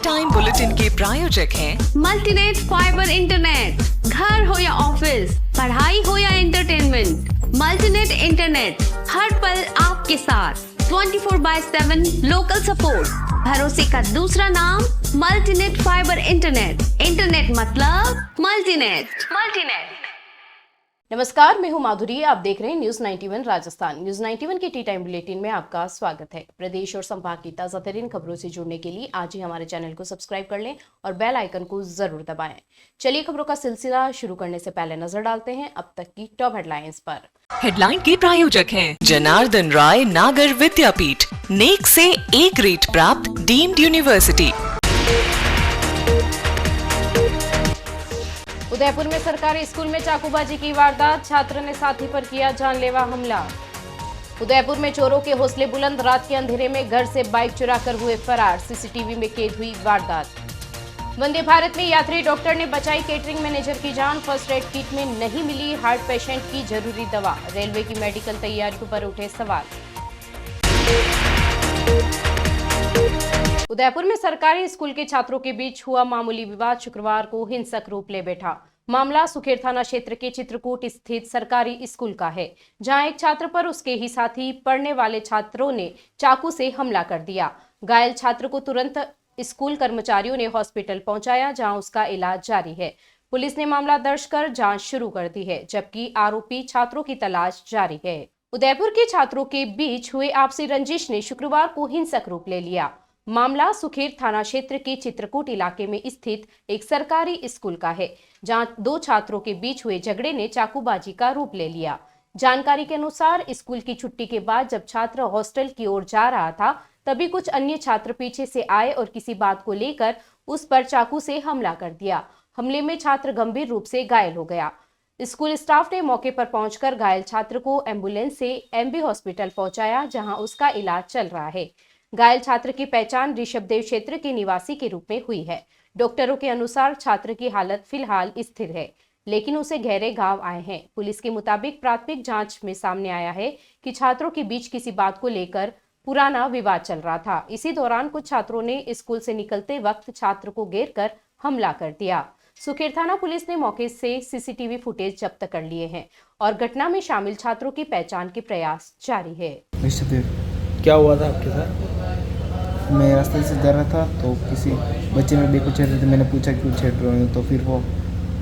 Time bulletin के प्रायोजक हैं मल्टीनेट फाइबर इंटरनेट। घर हो या ऑफिस, पढ़ाई हो या एंटरटेनमेंट, मल्टीनेट इंटरनेट हर पल आपके साथ 24/7 लोकल सपोर्ट। भरोसे का दूसरा नाम मल्टीनेट फाइबर इंटरनेट। इंटरनेट मतलब मल्टीनेट। नमस्कार, मैं हूं माधुरी। आप देख रहे हैं न्यूज 91 राजस्थान। न्यूज 91 के टी टाइम बुलेटिन में आपका स्वागत है। प्रदेश और संभाग की ताजा तरीन खबरों से जुड़ने के लिए आज ही हमारे चैनल को सब्सक्राइब कर लें और बेल आइकन को जरूर दबाएं। चलिए खबरों का सिलसिला शुरू करने से पहले नजर डालते हैं अब तक की टॉप हेडलाइंस पर। हेडलाइन के प्रायोजक हैं जनार्दन राय नागर विद्यापीठ, नेक से एक रेट प्राप्त डीम्ड यूनिवर्सिटी। उदयपुर में सरकारी स्कूल में चाकूबाजी की वारदात, छात्र ने साथी पर किया जानलेवा हमला। उदयपुर में चोरों के हौसले बुलंद, रात के अंधेरे में घर से बाइक चुराकर हुए फरार, सीसीटीवी में कैद हुई वारदात। वंदे भारत में यात्री डॉक्टर ने बचाई केटरिंग मैनेजर की जान, फर्स्ट एड किट में नहीं मिली हार्ट पेशेंट की जरूरी दवा, रेलवे की मेडिकल तैयारियों पर उठे सवाल। उदयपुर में सरकारी स्कूल के छात्रों के बीच हुआ मामूली विवाद शुक्रवार को हिंसक रूप ले बैठा। मामला सुखेर थाना क्षेत्र के चित्रकूट स्थित सरकारी स्कूल का है, जहां एक छात्र पर उसके ही साथी पढ़ने वाले छात्रों ने चाकू से हमला कर दिया। घायल छात्र को तुरंत स्कूल कर्मचारियों ने हॉस्पिटल पहुंचाया, जहां उसका इलाज जारी है। पुलिस ने मामला दर्ज कर जांच शुरू कर दी है, जबकि आरोपी छात्रों की तलाश जारी है। उदयपुर के छात्रों के बीच हुए आपसी रंजिश ने शुक्रवार को हिंसक रूप ले लिया। मामला सुखेर थाना क्षेत्र के चित्रकूट इलाके में स्थित एक सरकारी स्कूल का है, जहां दो छात्रों के बीच हुए झगड़े ने चाकूबाजी का रूप ले लिया। जानकारी के अनुसार स्कूल की छुट्टी के बाद जब छात्र हॉस्टल की ओर जा रहा था, तभी कुछ अन्य छात्र पीछे से आए और किसी बात को लेकर उस पर चाकू से हमला कर दिया। हमले में छात्र गंभीर रूप से घायल हो गया। स्कूल स्टाफ ने मौके पर पहुंचकर घायल छात्र को एम्बुलेंस से एमबी हॉस्पिटल पहुंचाया, जहां उसका इलाज चल रहा है। घायल छात्र की पहचान ऋषभदेव क्षेत्र के निवासी के रूप में हुई है। डॉक्टरों के अनुसार छात्र की हालत फिलहाल स्थिर है, लेकिन उसे गहरे घाव आए हैं। पुलिस के मुताबिक प्राथमिक जांच में सामने आया है कि छात्रों के बीच किसी बात को लेकर पुराना विवाद चल रहा था। इसी दौरान कुछ छात्रों ने स्कूल से निकलते वक्त छात्र को घेरकर हमला कर दिया। सुखेर थाना पुलिस ने मौके से सीसीटीवी फुटेज जब्त कर लिए हैं और घटना में शामिल छात्रों की पहचान के प्रयास जारी है। क्या हुआ था आपके साथ? मैं रास्ते से जा रहा था तो किसी बच्चे मेरे बैग को छेड़ रहे थे। मैंने पूछा क्यों छेड़ रहे हो, तो फिर वो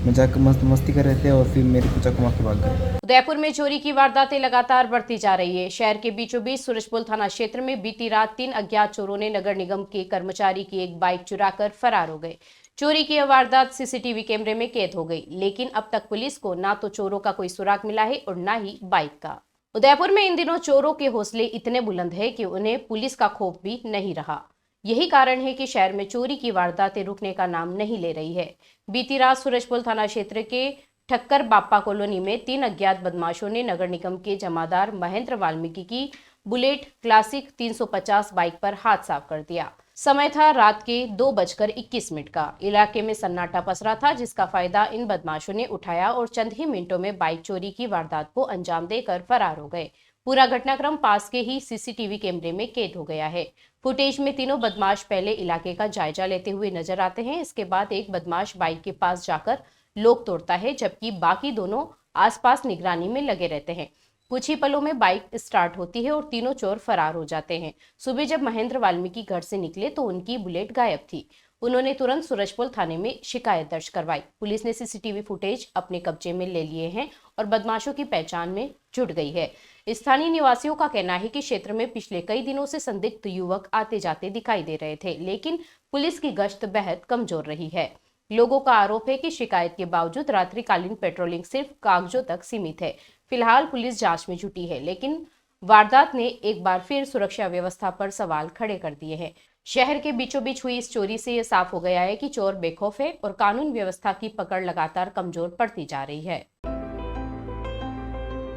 मजाक मस्ती कर रहे थे और फिर मेरे को चाकू मार के भाग गए। उदयपुर में चोरी की वारदातें लगातार बढ़ती जा रही है। शहर के बीचों बीच सूरजपुर थाना क्षेत्र में बीती रात 3 अज्ञात चोरों ने नगर निगम के कर्मचारी की एक बाइक चुराकर फरार हो गए। चोरी की यह वारदात सीसीटीवी कैमरे में कैद हो गई, लेकिन अब तक पुलिस को ना तो चोरों का कोई सुराग मिला है और ना ही बाइक का। उदयपुर में इन दिनों चोरों के हौसले इतने बुलंद है कि उन्हें पुलिस का खौफ भी नहीं रहा। यही कारण है कि शहर में चोरी की वारदातें रुकने का नाम नहीं ले रही है। बीती रात सूरजपुर थाना क्षेत्र के ठक्कर बाप्पा कॉलोनी में 3 अज्ञात बदमाशों ने नगर निगम के जमादार महेंद्र वाल्मीकि की बुलेट क्लासिक 350 बाइक पर हाथ साफ कर दिया। समय था रात के 2:21 का। इलाके में सन्नाटा पसरा था, जिसका फायदा इन बदमाशों ने उठाया और चंद ही मिनटों में बाइक चोरी की वारदात को अंजाम देकर फरार हो गए। पूरा घटनाक्रम पास के ही सीसीटीवी कैमरे में कैद हो गया है। फुटेज में तीनों बदमाश पहले इलाके का जायजा लेते हुए नजर आते हैं। इसके बाद एक बदमाश बाइक के पास जाकर लॉक तोड़ता है, जबकि बाकी दोनों आसपास निगरानी में लगे रहते हैं। कुछ ही पलों में बाइक स्टार्ट होती है और तीनों चोर फरार हो जाते हैं। सुबह जब महेंद्र वाल्मीकि घर से निकले तो उनकी बुलेट गायब थी। उन्होंने तुरंत सूरजपुर थाने में शिकायत दर्ज करवाई। पुलिस ने सीसीटीवी फुटेज अपने कब्जे में ले लिए हैं और बदमाशों की पहचान में जुट गई है। स्थानीय निवासियों का कहना है कि क्षेत्र में पिछले कई दिनों से संदिग्ध युवक आते जाते दिखाई दे रहे थे, लेकिन पुलिस की गश्त बेहद कमजोर रही है। लोगों का आरोप है कि शिकायत के बावजूद रात्रिकालीन पेट्रोलिंग सिर्फ कागजों तक सीमित है। फिलहाल पुलिस जांच में जुटी है, लेकिन वारदात ने एक बार फिर सुरक्षा व्यवस्था पर सवाल खड़े कर दिए हैं। शहर के बीचों बीच हुई इस चोरी से यह साफ हो गया है कि चोर बेखौफ है और कानून व्यवस्था की पकड़ लगातार कमजोर पड़ती जा रही है।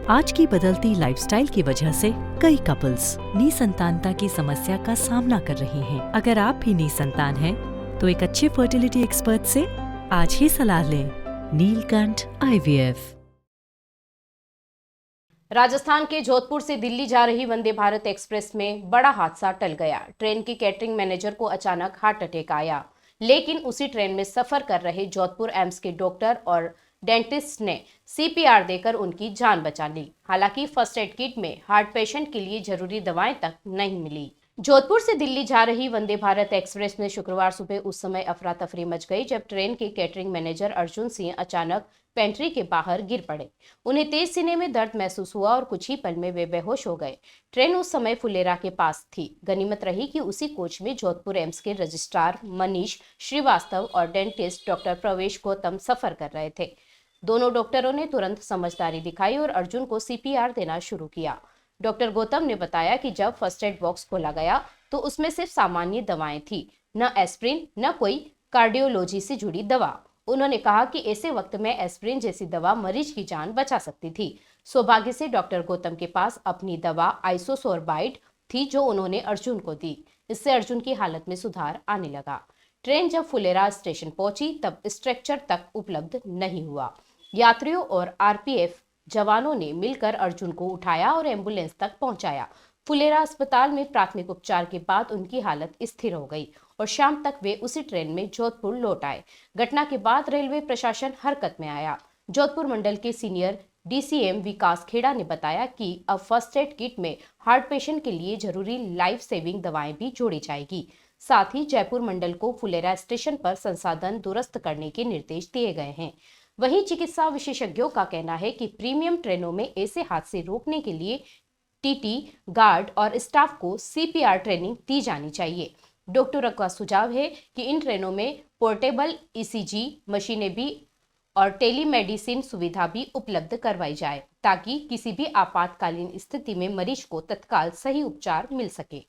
आज की बदलती लाइफस्टाइल की वजह से कई कपल्स निसंतानता की समस्या का सामना कर रहे हैं। अगर आप भी निसंतान हैं, तो एक अच्छे फर्टिलिटी एक्सपर्ट से आज ही सलाह लें। नीलकंठ IVF। राजस्थान के जोधपुर से दिल्ली जा रही वंदे भारत एक्सप्रेस में बड़ा हादसा टल गया। ट्रेन के कैटरिंग मैनेजर को अचानक हार्ट अटैक आया। लेकिन उसी ट्रेन में सफर कर रहे जोधपुर एम्स के डॉक्टर और डेंटिस्ट ने CPR देकर उनकी जान बचा ली। हालांकि फर्स्ट एड किट में हार्ट पेशेंट के लिए जरूरी दवाएं तक नहीं मिली। जोधपुर से दिल्ली जा रही वंदे भारत एक्सप्रेस में शुक्रवार सुबह उस समय अफरा तफरी मच गई जब ट्रेन के कैटरिंग मैनेजर अर्जुन सिंह अचानक पेंट्री के बाहर गिर पड़े। उन्हें तेज सीने में दर्द महसूस हुआ और कुछ ही पल में वे बेहोश हो गए। ट्रेन उस समय फुलेरा के पास थी। गनीमत रही कि उसी कोच में जोधपुर एम्स के रजिस्ट्रार मनीष श्रीवास्तव और डेंटिस्ट डॉक्टर प्रवेश गौतम सफर कर रहे थे। दोनों डॉक्टरों ने तुरंत समझदारी दिखाई और अर्जुन को CPR देना शुरू किया। डॉक्टर गौतम ने बताया कि जब फर्स्ट एड बॉक्स खोला गया तो उसमें सिर्फ सामान्य दवाएं थी, न एस्प्रिन न कोई कार्डियोलॉजी से जुड़ी दवा। उन्होंने कहा कि ऐसे वक्त में एस्प्रिन जैसी दवा मरीज की जान बचा सकती थी। सौभाग्य से डॉक्टर गौतम के पास अपनी दवा आइसोसोर्बाइड थी जो उन्होंने अर्जुन को दी। इससे अर्जुन की हालत में सुधार आने लगा। ट्रेन जब फुलेरा स्टेशन पहुंची तब स्ट्रेचर तक उपलब्ध नहीं हुआ। यात्रियों और RPF जवानों ने मिलकर अर्जुन को उठाया और एम्बुलेंस तक पहुंचाया। फुलेरा अस्पताल में प्राथमिक उपचार के बाद उनकी हालत स्थिर हो गई और शाम तक वे उसी ट्रेन में जोधपुर लौट आए। घटना के बाद रेलवे प्रशासन हरकत में आया। जोधपुर मंडल के सीनियर DCM विकास खेड़ा ने बताया कि अब फर्स्ट एड किट में हार्ट पेशेंट के लिए जरूरी लाइफ सेविंग दवाएं भी जोड़ी जाएगी। साथ ही जयपुर मंडल को फुलेरा स्टेशन पर संसाधन दुरुस्त करने के निर्देश दिए गए हैं। वहीं चिकित्सा विशेषज्ञों का कहना है कि प्रीमियम ट्रेनों में ऐसे हादसे रोकने के लिए TT, गार्ड और स्टाफ को CPR ट्रेनिंग दी जानी चाहिए। डॉक्टरों का सुझाव है कि इन ट्रेनों में पोर्टेबल ECG मशीनें भी और टेलीमेडिसिन सुविधा भी उपलब्ध करवाई जाए ताकि किसी भी आपातकालीन स्थिति में मरीज को तत्काल सही उपचार मिल सके।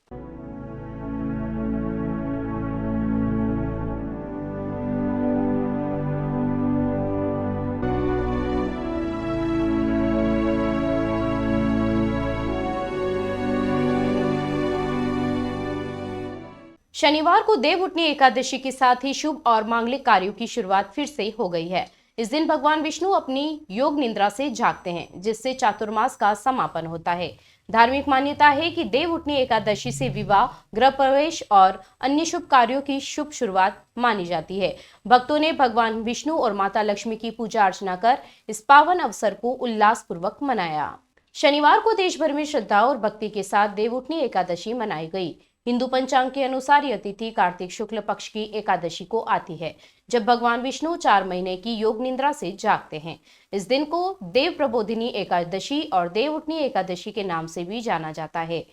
शनिवार को देवउठनी एकादशी के साथ ही शुभ और मांगलिक कार्यों की शुरुआत फिर से हो गई है। इस दिन भगवान विष्णु अपनी योग निद्रा से जागते हैं, जिससे चातुर्मास का समापन होता है। धार्मिक मान्यता है कि देवउठनी एकादशी से विवाह, गृह प्रवेश और अन्य शुभ कार्यों की शुभ शुरुआत मानी जाती है। भक्तों ने भगवान विष्णु और माता लक्ष्मी की पूजा अर्चना कर इस पावन अवसर को उल्लासपूर्वक मनाया। शनिवार को देश भर में श्रद्धा और भक्ति के साथ देवउठनी एकादशी मनाई गई। हिंदू पंचांग के अनुसार यह तिथि कार्तिक शुक्ल पक्ष की एकादशी को आती है, जब भगवान विष्णु 4 महीने की योग निद्रा से जागते हैं। इस दिन को देव प्रबोधिनी एकादशी और देवउठनी एकादशी के नाम से भी जाना जाता है।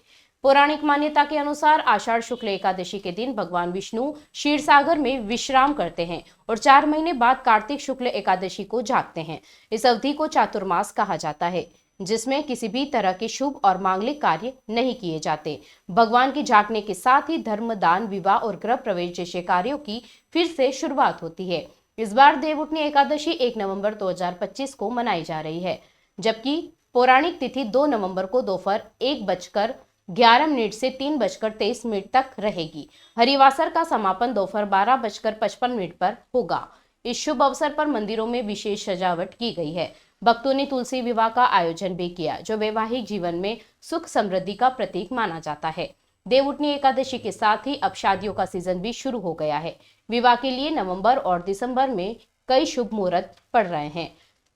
पौराणिक मान्यता के अनुसार आषाढ़ शुक्ल एकादशी के दिन भगवान विष्णु क्षीरसागर में विश्राम करते हैं और 4 महीने बाद कार्तिक शुक्ल एकादशी को जागते हैं। इस अवधि को चातुर्मास कहा जाता है, जिसमें किसी भी तरह के शुभ और मांगलिक कार्य नहीं किए जाते। भगवान के जागने के साथ ही धर्म, दान, विवाह और गृह प्रवेश जैसे कार्यों की फिर से शुरुआत होती है। इस बार देवउठनी एकादशी 1 नवंबर 2025 को मनाई जा रही है, जबकि पौराणिक तिथि 2 नवंबर को दोपहर 1:11 से 3:23 तक रहेगी। हरिवासर का समापन दोपहर 12:55 पर होगा। इस शुभ अवसर पर मंदिरों में विशेष सजावट की गई है। भक्तों ने तुलसी विवाह का आयोजन भी किया, जो वैवाहिक जीवन में सुख समृद्धि का प्रतीक माना जाता है। देवउठनी एकादशी के साथ ही अब शादियों का सीजन भी शुरू हो गया है। विवाह के लिए नवंबर और दिसंबर में कई शुभ मुहूर्त पड़ रहे हैं।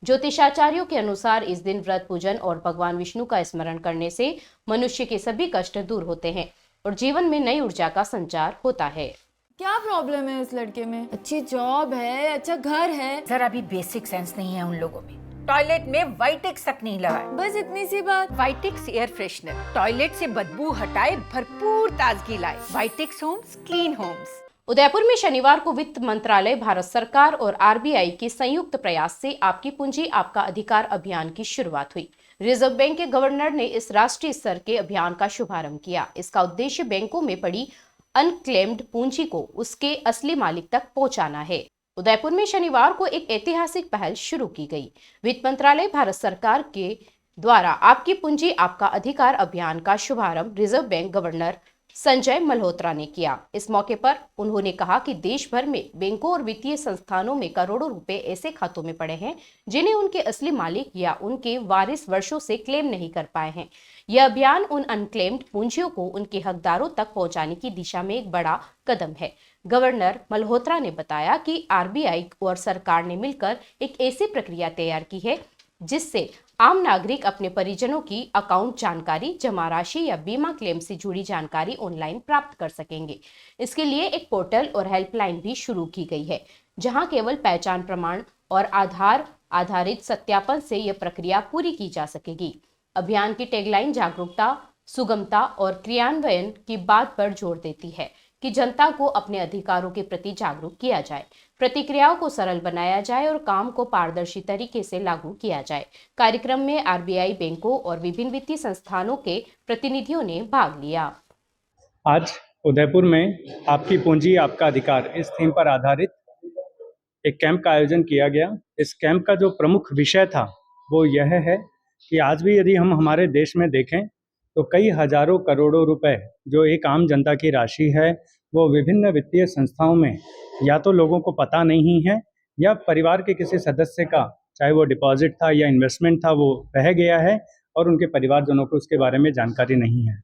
ज्योतिषाचार्यों के अनुसार इस दिन व्रत, पूजन और भगवान विष्णु का स्मरण करने से मनुष्य के सभी कष्ट दूर होते हैं और जीवन में नई ऊर्जा का संचार होता है। क्या प्रॉब्लम है इस लड़के में? अच्छी जॉब है, अच्छा घर है, जरा भी बेसिक सेंस नहीं है उन लोगों में। टॉयलेट में वाइटेक्स तक नहीं लगा। बस इतनी सी बात। वाइटेक्स एयर फ्रेशनर टॉयलेट से बदबू हटाए, भरपूर ताजगी लाए। वाइटेक्स होम्स, क्लीन होम्स। उदयपुर में शनिवार को वित्त मंत्रालय, भारत सरकार और RBI के संयुक्त प्रयास से आपकी पूंजी आपका अधिकार अभियान की शुरुआत हुई। रिजर्व बैंक के गवर्नर ने इस राष्ट्रीय स्तर के अभियान का शुभारंभ किया। इसका उद्देश्य बैंकों में पड़ी अनक्लेम्ड पूंजी को उसके असली मालिक तक पहुंचाना है। उदयपुर में शनिवार को एक ऐतिहासिक पहल शुरू की गई। वित्त मंत्रालय, भारत सरकार के द्वारा आपकी पूंजी आपका अधिकार अभियान का शुभारंभ reserve bank governor Sanjay Malhotra ने किया। इस मौके पर उन्होंने कहा कि देश भर में बैंकों और वित्तीय संस्थानों में करोड़ों रुपए ऐसे खातों में पड़े हैं जिन्हें उनके असली मालिक या उनके वारिस वर्षों से क्लेम नहीं कर पाए हैं। यह अभियान उन अनक्लेम्ड पूंजियों को उनके हकदारों तक पहुंचाने की दिशा में एक बड़ा कदम है। गवर्नर मल्होत्रा ने बताया कि आरबीआई और सरकार ने मिलकर एक ऐसी प्रक्रिया तैयार की है जिससे आम नागरिक अपने परिजनों की अकाउंट जानकारी, जमा राशि या बीमा क्लेम से जुड़ी जानकारी ऑनलाइन प्राप्त कर सकेंगे। इसके लिए एक पोर्टल और हेल्पलाइन भी शुरू की गई है, जहां केवल पहचान प्रमाण और आधार आधारित सत्यापन से यह प्रक्रिया पूरी की जा सकेगी। अभियान की टैगलाइन जागरूकता, सुगमता और क्रियान्वयन की बात पर जोर देती है कि जनता को अपने अधिकारों के प्रति जागरूक किया जाए, प्रतिक्रियाओं को सरल बनाया जाए और काम को पारदर्शी तरीके से लागू किया जाए। कार्यक्रम में आरबीआई, बैंकों और विभिन्न वित्तीय संस्थानों के प्रतिनिधियों ने भाग लिया। आज उदयपुर में आपकी पूंजी आपका अधिकार इस थीम पर आधारित एक कैंप का आयोजन किया गया। इस कैंप का जो प्रमुख विषय था वो यह है कि आज भी यदि हम हमारे देश में देखें तो कई हजारों करोड़ों रुपए जो एक आम जनता की राशि है वो विभिन्न वित्तीय संस्थाओं में या तो लोगों को पता नहीं है या परिवार के किसी सदस्य का, चाहे वो डिपॉजिट था या इन्वेस्टमेंट था, वो रह गया है और उनके परिवारजनों को उसके बारे में जानकारी नहीं है।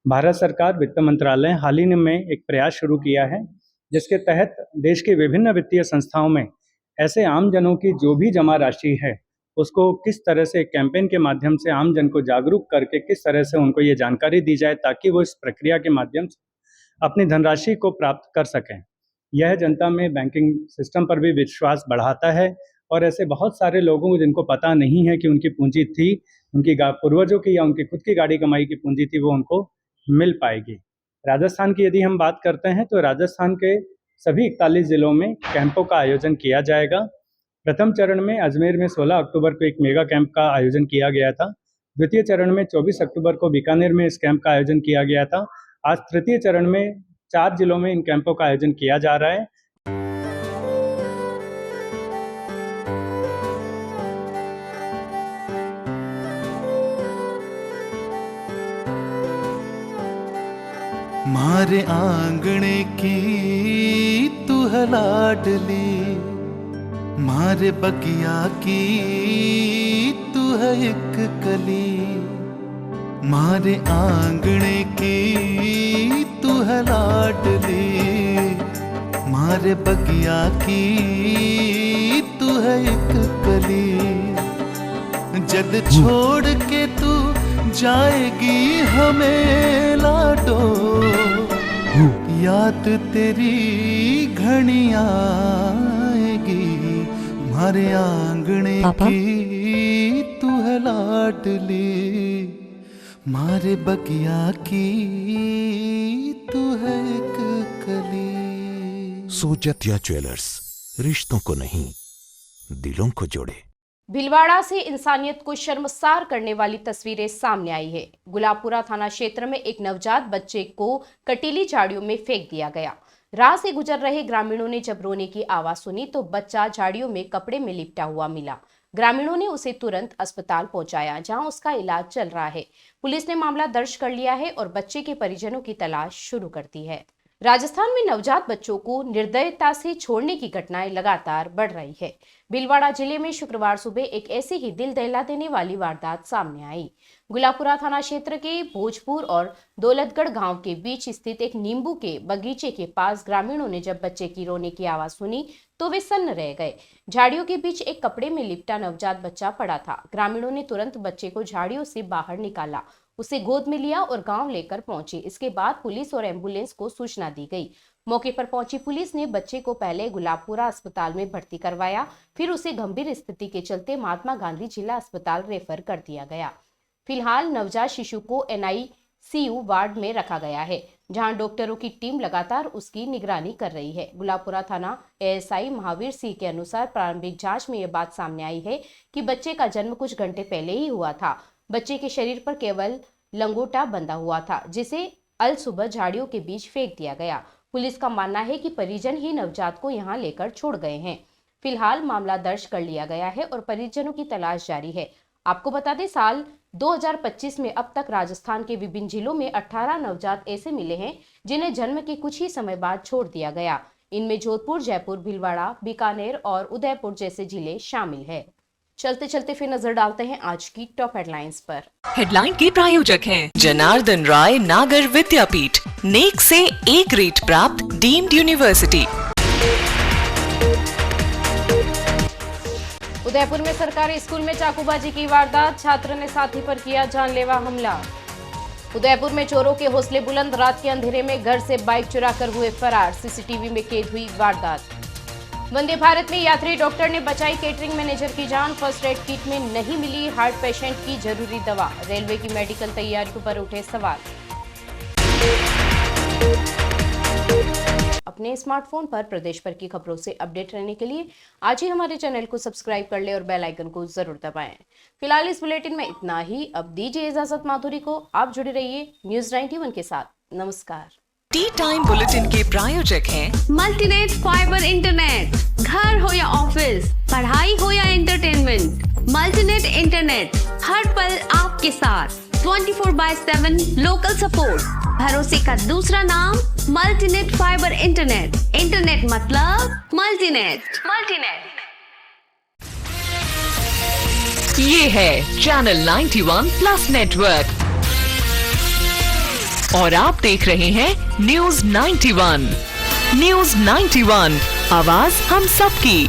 भारत सरकार वित्त मंत्रालय हाल ही में एक प्रयास शुरू किया है जिसके तहत देश के विभिन्न वित्तीय संस्थाओं में ऐसे आम जनों की जो भी जमा राशि है उसको किस तरह से कैंपेन के माध्यम से आम जन को जागरूक करके किस तरह से उनको ये जानकारी दी जाए ताकि वो इस प्रक्रिया के माध्यम से अपनी धनराशि को प्राप्त कर सकें। यह जनता में बैंकिंग सिस्टम पर भी विश्वास बढ़ाता है और ऐसे बहुत सारे लोगों को जिनको पता नहीं है कि उनकी पूंजी थी, उनकी पूर्वजों की या उनकी खुद की गाड़ी कमाई की पूंजी थी, वो उनको मिल पाएगी। राजस्थान की यदि हम बात करते हैं तो राजस्थान के सभी 41 जिलों में कैंपों का आयोजन किया जाएगा। प्रथम चरण में अजमेर में 16 अक्टूबर को एक मेगा कैंप का आयोजन किया गया था। द्वितीय चरण में 24 अक्टूबर को बीकानेर में इस कैंप का आयोजन किया गया था। आज तृतीय चरण में 4 जिलों में इन कैंपों का आयोजन किया जा रहा है। मारे आंगणे की तू है लाडली, मारे बगिया की तू है एक कली, मारे आंगणे की तू है लाडली, मारे बगिया की तू है एक कली, जद छोड़ के तू जाएगी हमें लाडो, याद तेरी घनी आएगी, मारे आंगणे की तू है लाडली, मारे बगिया की तू है एक कली। सोजतिया ज्वेलर्स, रिश्तों को नहीं दिलों को जोड़े। भीलवाड़ा से इंसानियत को शर्मसार करने वाली तस्वीरें सामने आई है। गुलाबपुरा थाना क्षेत्र में एक नवजात बच्चे को कटीली झाड़ियों में फेंक दिया गया। राह से गुजर रहे ग्रामीणों ने जब रोने की आवाज सुनी तो बच्चा झाड़ियों में कपड़े में लिपटा हुआ मिला। ग्रामीणों ने उसे तुरंत अस्पताल पहुंचाया, जहां उसका इलाज चल रहा है। पुलिस ने मामला दर्ज कर लिया है और बच्चे के परिजनों की तलाश शुरू कर दी है। राजस्थान में नवजात बच्चों को निर्दयता से छोड़ने की घटनाएं लगातार बढ़ रही है। भीलवाड़ा जिले में शुक्रवार सुबह एक ऐसी ही दिल दहला देने वाली वारदात सामने आई। गुलाबपुरा थाना क्षेत्र के भोजपुर और दौलतगढ़ गांव के बीच स्थित एक नींबू के बगीचे के पास ग्रामीणों ने जब बच्चे की रोने की आवाज सुनी तो वे सन्न रह गए। झाड़ियों के बीच एक कपड़े में लिपटा नवजात बच्चा पड़ा था। ग्रामीणों ने तुरंत बच्चे को झाड़ियों से बाहर निकाला, उसे गोद में लिया और गांव लेकर पहुंचे। इसके बाद पुलिस और एम्बुलेंस को सूचना दी गई। मौके पर पहुंची पुलिस ने बच्चे को पहले गुलाबपुरा अस्पताल में भर्ती करवाया, फिर उसे गंभीर स्थिति के चलते महात्मा गांधी जिला अस्पताल रेफर कर दिया गया। फिलहाल नवजात शिशु को NICU वार्ड में रखा गया है, जहां डॉक्टरों की टीम लगातार उसकी निगरानी कर रही है। गुलाबपुरा थाना ASI महावीर सिंह के अनुसार प्रारंभिक जांच में यह बात सामने आई है कि बच्चे का जन्म कुछ घंटे पहले ही हुआ था। बच्चे के शरीर पर केवल लंगोटा बंधा हुआ था, जिसे अल सुबह झाड़ियों के बीच फेंक दिया गया। पुलिस का मानना है कि परिजन ही नवजात को यहां लेकर छोड़ गए हैं। फिलहाल मामला दर्ज कर लिया गया है और परिजनों की तलाश जारी है। आपको बता दें, साल 2025 में अब तक राजस्थान के विभिन्न जिलों में 18 नवजात ऐसे मिले हैं जिन्हें जन्म के कुछ ही समय बाद छोड़ दिया गया। इनमें जोधपुर, जयपुर, भीलवाड़ा, बीकानेर और उदयपुर जैसे जिले शामिल हैं। चलते चलते फिर नजर डालते हैं आज की टॉप हेडलाइंस पर। हेडलाइन के प्रायोजक हैं जनार्दन राय नागर विद्यापीठ, नेक से ए ग्रेड प्राप्त डीम्ड यूनिवर्सिटी। उदयपुर में सरकारी स्कूल में चाकूबाजी की वारदात, छात्र ने साथी पर किया जानलेवा हमला। उदयपुर में चोरों के हौसले बुलंद, रात के अंधेरे में घर से बाइक चुराकर हुए फरार, सीसीटीवी में कैद हुई वारदात। वंदे भारत में यात्री डॉक्टर ने बचाई केटरिंग मैनेजर की जान, फर्स्ट एड किट में नहीं मिली हार्ट पेशेंट की जरूरी दवा, रेलवे की मेडिकल तैयारियों पर उठे सवाल। अपने स्मार्टफोन पर प्रदेश भर की खबरों से अपडेट रहने के लिए आज ही हमारे चैनल को सब्सक्राइब कर ले और बेल आइकन को जरूर दबाएं। फिलहाल इस बुलेटिन में इतना ही। अब दीजिए इजाजत माधुरी को। आप जुड़े रहिए न्यूज 91 के साथ। नमस्कार। टी टाइम बुलेटिन के प्रायोजक हैं मल्टीनेट फाइबर इंटरनेट। घर हो या ऑफिस, पढ़ाई हो या एंटरटेनमेंट, मल्टीनेट इंटरनेट हर पल आपके साथ। 24/7 लोकल सपोर्ट, भरोसे का दूसरा नाम मल्टीनेट फाइबर इंटरनेट। इंटरनेट मतलब मल्टीनेट। ये है चैनल 91 प्लस नेटवर्क और आप देख रहे हैं न्यूज 91। न्यूज 91, आवाज हम सबकी।